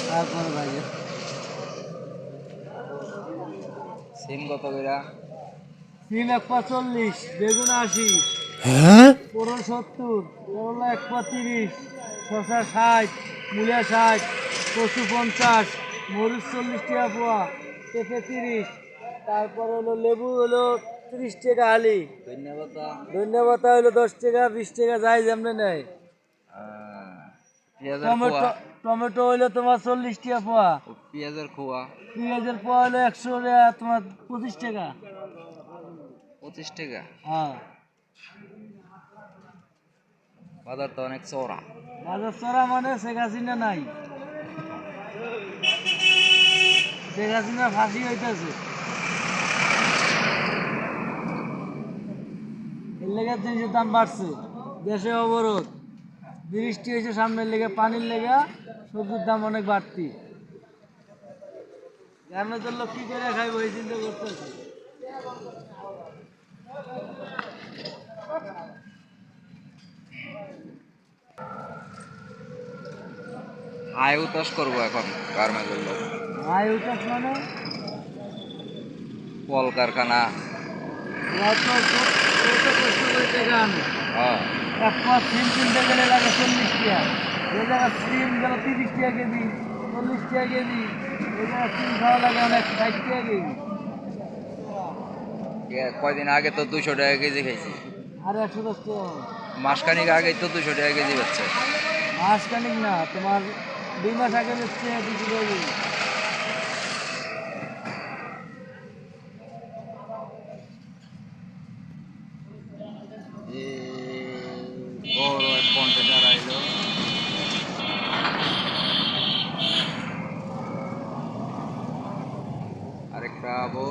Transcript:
তারপরে ভাই সিম কত কইরা? সিম 140, বেগুন 80, পটল 70, করলা 130, শসা 60, মূলা 60, কচু 50, মরিচ 40 টাকা পোয়া, পেঁপে 30, তারপর হলো লেবু হলো 30 টাকা হালি, ধন্যবাদ। ধন্যবাদ হলো 10 টাকা 20 টাকা যাই যেমন নেয়। পেঁয়াজের খোয়া, টমেটো টমেটো হইলো তোমার 40 টাকা পোয়া, পেঁয়াজের খোয়া পেঁয়াজের পোয়া হলো 100 টাকা তোমার 25 টাকা। 25 টাকা। হ্যাঁ বাজার তো অনেক চড়া। বাজার চড়া মানে শেখ হাসিনা নাই, শেখ হাসিনা ফাঁসি হইতেছে, এর লেগে জিনিসের দাম বাড়ছে, দেশে অবরোধ, বৃষ্টি হয়েছে সামনের লেগে, পানির লেগে সবজির দাম অনেক বাড়তি। গ্রামের লোক কি করে খাইব এই চিন্তা করতেছে। আয় উতাস করবো এখন গার্মেন্টের লোক। আয় উঠাস মানে কলকারখানা। অত কষ্ট করে টাকা আনে, হ্যাঁ, এক পাঁচ সিম কিনতে গেলে লাগে 40 টাকা, যে জায়গায় সিম গেল 30 টাকা কেজি, 40 টাকা কেজি, এই জায়গায় সিম খাওয়া লাগে অনেক 60 টাকা কেজি। কয়দিন আগে তো 200 টাকা কেজি খাইছি। আর 110 টাকা মাসখানিক আগে তো 200 টাকা কেজি হচ্ছে। মাসখানিক না, তোমার 2 মাস আগে হচ্ছে 200 টাকা কেজি। বড় এক কন্টেনার আইলো। আরেকটা আবো।